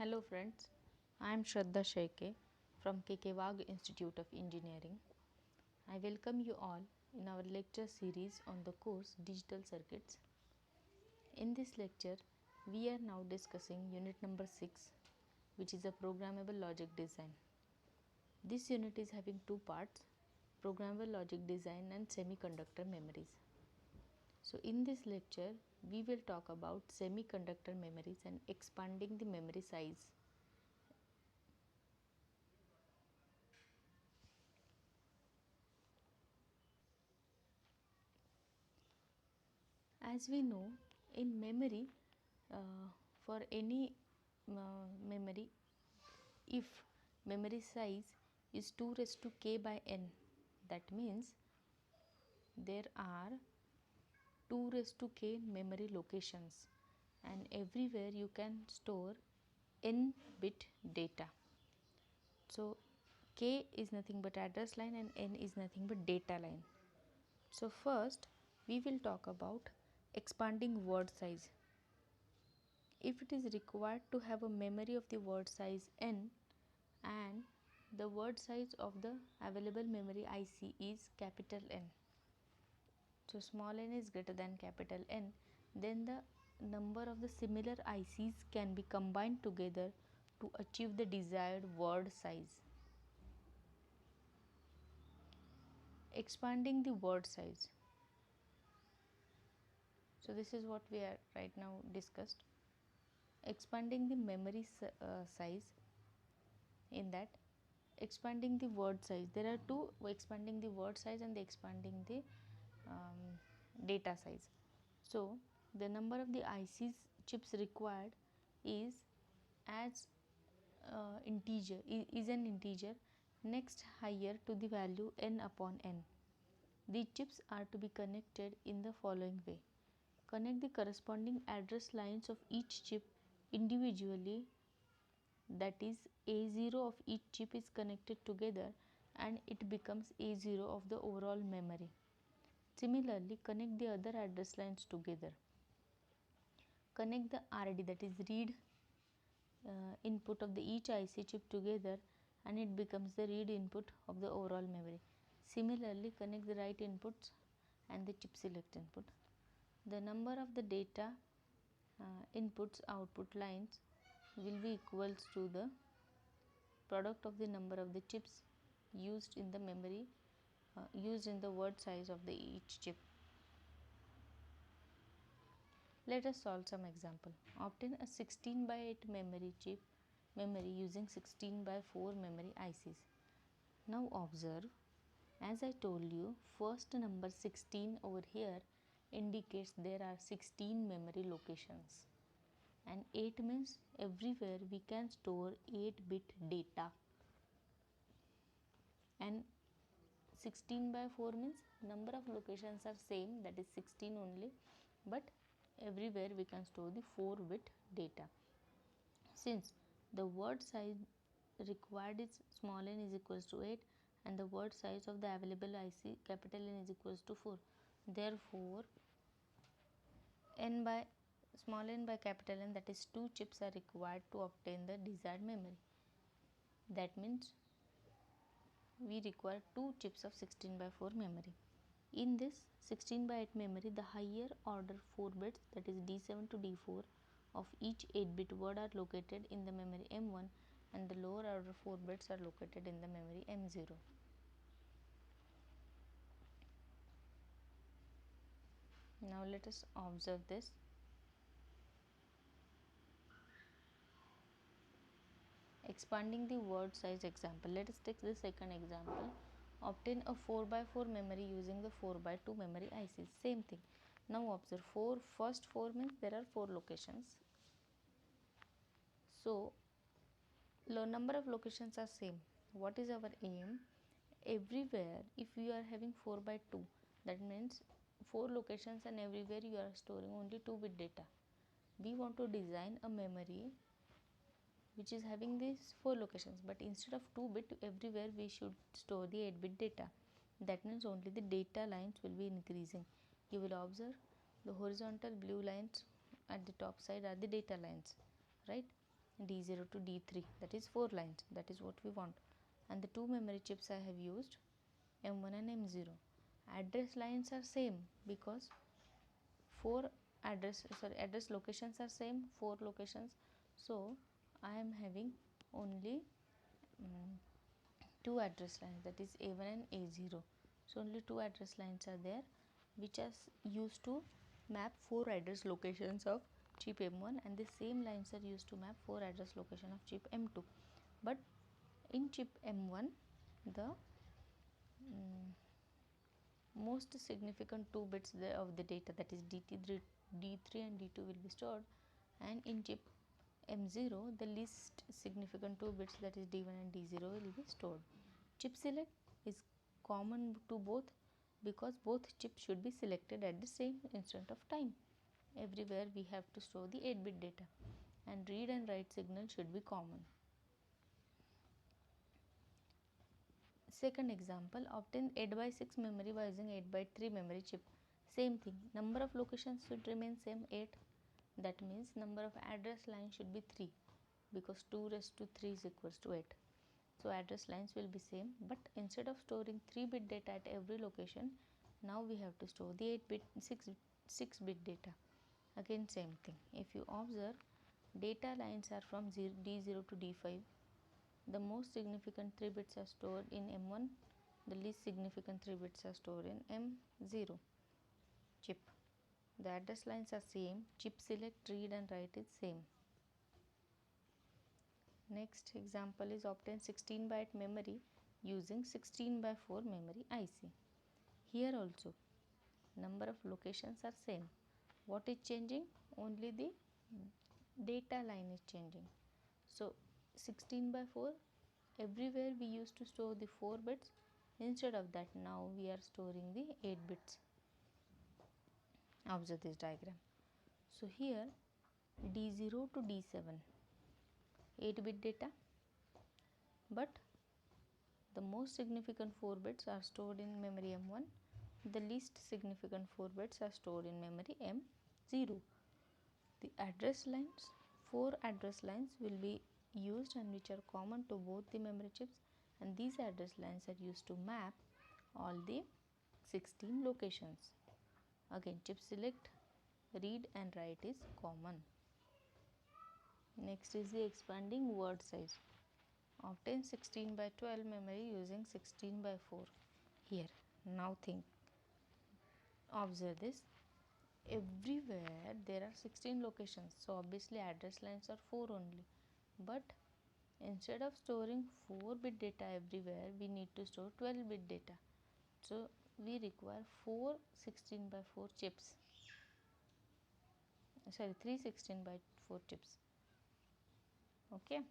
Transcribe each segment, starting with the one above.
Hello friends, I am Shraddha Sheke from KK Wag Institute of Engineering. I welcome you all in our lecture series on the course Digital Circuits. In this lecture, we are now discussing unit number 6, which is a programmable logic design. This unit is having two parts, programmable logic design and semiconductor memories. So in this lecture, we will talk about semiconductor memories and expanding the memory size. As we know, in memory, for any memory, if memory size is 2 raised to k by n, that means there are 2 raised to k memory locations, and everywhere you can store n bit data. So k is nothing but address line and n is nothing but data line. So first we will talk about expanding word size. If it is required to have a memory of the word size n and the word size of the available memory IC is capital N, so small n is greater than capital N, then the number of the similar ICs can be combined together to achieve the desired word size. Expanding the word size. So this is what we are right now discussed. Expanding the memory size. In that, expanding the word size, there are two: expanding the word size and the expanding the data size. So the number of the ICs chips required is as integer is an integer next higher to the value n upon n. The chips are to be connected in the following way: connect the corresponding address lines of each chip individually, that is A0 of each chip is connected together and it becomes A0 of the overall memory. Similarly, connect the other address lines together. Connect the RD, that is read input of the each IC chip together and it becomes the read input of the overall memory. Similarly, connect the write inputs and the chip select input. The number of the data inputs output lines will be equals to the product of the number of the chips used in the memory used in the word size of the each chip. Let us solve some example. Obtain a 16 by 8 memory using 16 by 4 memory ICs. Now observe, as I told you, first number 16 over here indicates there are 16 memory locations, and 8 means everywhere we can store 8-bit data, and 16 by 4 means number of locations are same, that is 16 only, but everywhere we can store the 4-bit data. Since the word size required is small n is equals to 8 and the word size of the available IC capital N is equals to 4, therefore n by small n by capital N, that is 2 chips are required to obtain the desired memory. That means we require 2 chips of 16 by 4 memory. In this 16 by 8 memory, the higher order 4 bits, that is D7 to D4 of each 8-bit word are located in the memory M1 and the lower order 4 bits are located in the memory M0. Now let us observe this. Expanding the word size example. Let us take the second example. Obtain a 4 by 4 memory using the 4 by 2 memory ICs. Same thing. Now observe, first 4 means there are 4 locations. So number of locations are same. What is our aim? Everywhere, if you are having 4 by 2, that means 4 locations and everywhere you are storing only 2-bit data. We want to design a memory which is having these 4 locations, but instead of 2-bit, everywhere we should store the 8-bit data. That means only the data lines will be increasing. You will observe the horizontal blue lines at the top side are the data lines, right? D0 to D3, that is 4 lines, that is what we want. And the two memory chips I have used, M1 and M0. Address lines are same because address locations are same, 4 locations. So I am having only two address lines, that is A1 and A0. So only two address lines are there, which are used to map 4 address locations of chip M1, and the same lines are used to map 4 address location of chip M2. But in chip M1, the most significant 2 bits of the data, that is D3 and D2 will be stored, and in chip M0 the least significant 2 bits, that is D1 and D0 will be stored. Chip select is common to both because both chips should be selected at the same instant of time. Everywhere we have to store the 8-bit data, and read and write signal should be common. Second example, obtain 8x6 memory by using 8x3 memory chip. Same thing, number of locations should remain same, 8. That means number of address lines should be 3 because 2 raised to 3 is equals to 8. So address lines will be same, but instead of storing 3-bit data at every location, now we have to store the 8-bit 6-bit data. Again same thing. If you observe, data lines are from D0 to D5. The most significant 3 bits are stored in M1, the least significant 3 bits are stored in M0 chip. The address lines are same, chip select, read and write is same. Next example is obtain 16-byte memory using 16x4 memory IC. Here also number of locations are same. What is changing? Only the data line is changing. So 16x4, everywhere we used to store the 4 bits. Instead of that, now we are storing the 8 bits. Observe this diagram. So here D0 to D7, 8-bit data, but the most significant 4 bits are stored in memory M1, the least significant 4 bits are stored in memory M0. The address lines, 4 address lines will be used and which are common to both the memory chips, and these address lines are used to map all the 16 locations. Again, chip select, read and write is common. Next is the expanding word size. Obtain 16x12 memory using 16x4. Here, now think, observe this. Everywhere there are 16 locations, so obviously address lines are 4 only, but instead of storing 4-bit data everywhere, we need to store 12-bit data. So we require 4 16x4 chips, sorry, 3 16x4 chips. Okay,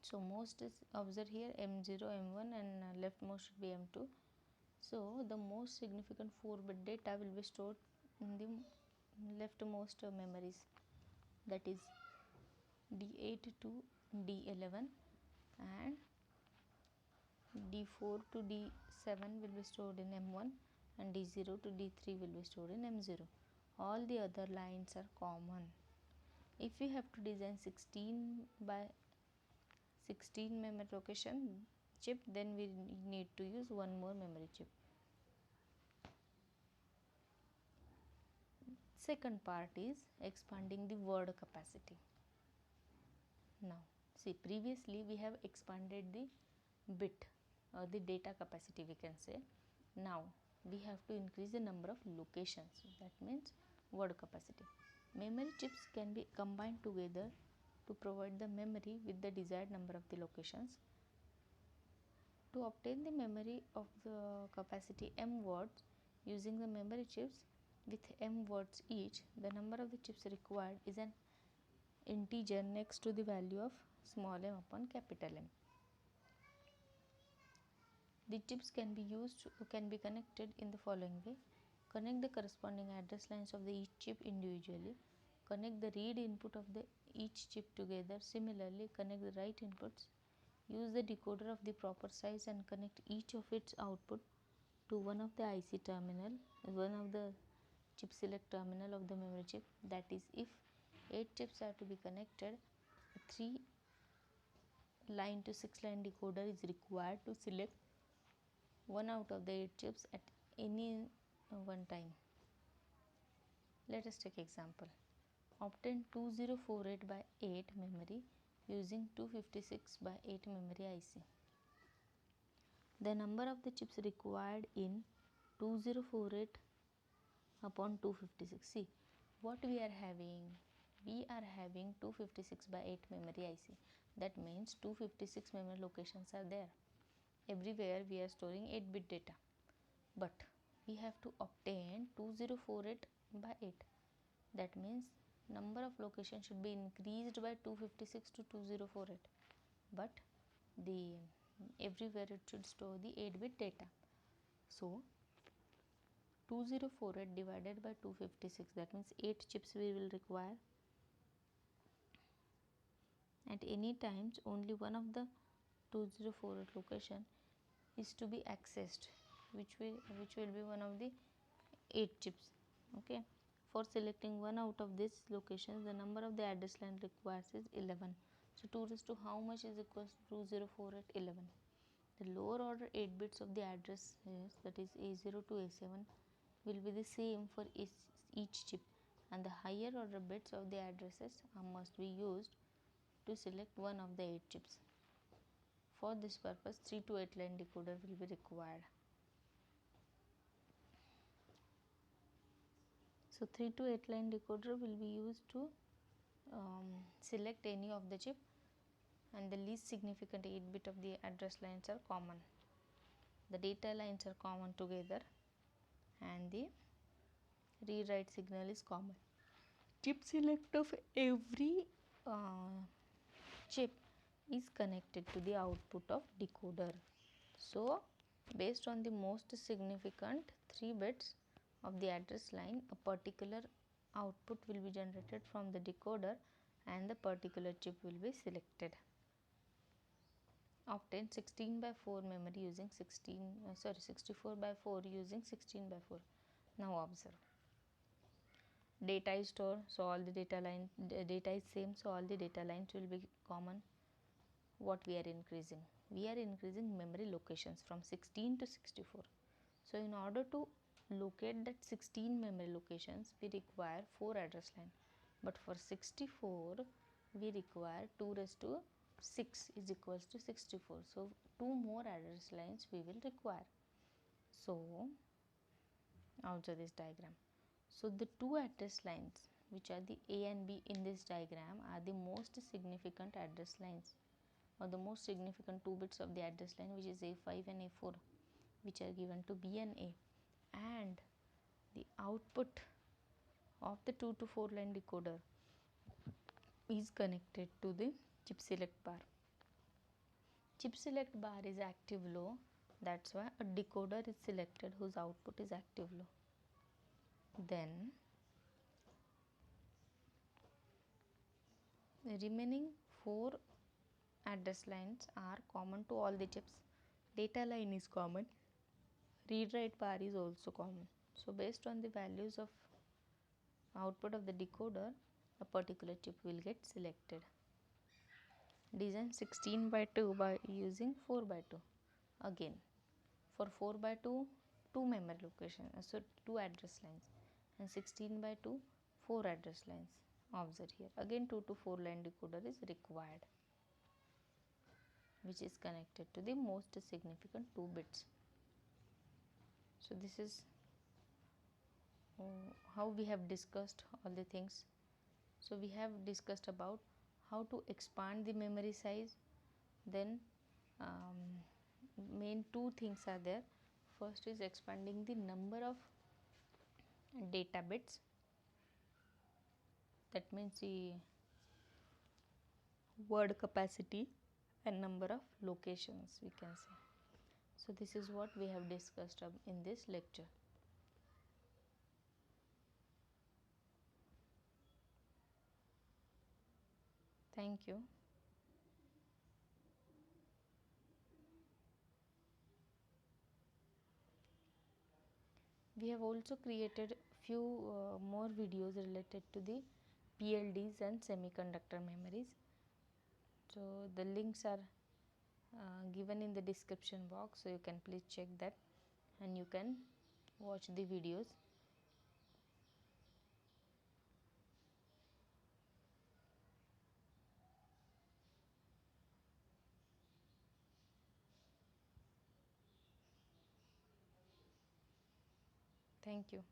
so most is, observe here, M0, M1 and leftmost should be M2. So the most significant 4-bit data will be stored in the leftmost memories, that is D8 to D11, and D4 to D7 will be stored in M1, and D0 to D3 will be stored in M0. All the other lines are common. If we have to design 16x16 memory location chip, then we need to use one more memory chip. Second part is expanding the word capacity. Now see, previously we have expanded the bit or the data capacity, we can say. Now we have to increase the number of locations, that means word capacity. Memory chips can be combined together to provide the memory with the desired number of the locations. To obtain the memory of the capacity m words using the memory chips with m words each, the number of the chips required is an integer next to the value of small m upon capital M. The chips can be connected in the following way. Connect the corresponding address lines of the each chip individually. Connect the read input of the each chip together. Similarly, connect the write inputs. Use the decoder of the proper size and connect each of its output to one of the IC terminal, one of the chip select terminal of the memory chip. That is, if 8 chips are to be connected, 3 line to 6 line decoder is required to select one out of the 8 chips at any one time. Let us take example. Obtain 2048 by 8 memory using 256 by 8 memory IC. The number of the chips required in 2048 upon 256. See what we are having. We are having 256 by 8 memory IC. That means 256 memory locations are there. Everywhere we are storing 8-bit data. But we have to obtain 2048 by 8. That means number of locations should be increased by 256 to 2048. But everywhere it should store the 8-bit data. So 2048 divided by 256, that means 8 chips we will require. At any times only one of the 2048 location is to be accessed, which will be one of the 8 chips. Okay, for selecting one out of these locations, the number of the address line required is 11. So 2 raised to how much is equals to 2048? 11. The lower order 8 bits of the address is, that is A0 to A7, will be the same for each chip, and the higher order bits of the addresses must be used to select one of the 8 chips. For this purpose 3 to 8 line decoder will be required. So 3 to 8 line decoder will be used to select any of the chip, and the least significant 8 bit of the address lines are common. The data lines are common together and the read write signal is common. Chip select of every chip is connected to the output of decoder. So based on the most significant 3 bits of the address line, a particular output will be generated from the decoder and the particular chip will be selected. Obtain 16 by 4 memory using 64 by 4 using 16 by 4. Now observe. Data is stored, so all the data is same, so all the data lines will be common. What we are increasing? We are increasing memory locations from 16 to 64. So in order to locate that 16 memory locations, we require 4 address line, but for 64 we require 2 raised to 6 is equals to 64. So 2 more address lines we will require. So also this diagram. So the 2 address lines which are the A and B in this diagram are the most significant address lines, or the most significant 2 bits of the address line, which is A5 and A4, which are given to B and A, and the output of the 2 to 4 line decoder is connected to the chip select bar. Chip select bar is active low, that's why a decoder is selected whose output is active low. Then the remaining 4 address lines are common to all the chips. Data line is common, read write bar is also common. So based on the values of output of the decoder, a particular chip will get selected. Design 16 by 2 by using 4 by 2. Again for 4 by 2, 2 memory locations, so 2 address lines, and 16 by 2, 4 address lines. Observe here, again 2 to 4 line decoder is required, which is connected to the most significant 2 bits. So this is how we have discussed all the things. So we have discussed about how to expand the memory size. Then main 2 things are there. First is expanding the number of data bits, that means the word capacity and number of locations, we can say. So this is what we have discussed in this lecture. Thank you. We have also created few more videos related to the PLDs and semiconductor memories. So the links are given in the description box, so you can please check that and you can watch the videos. Thank you.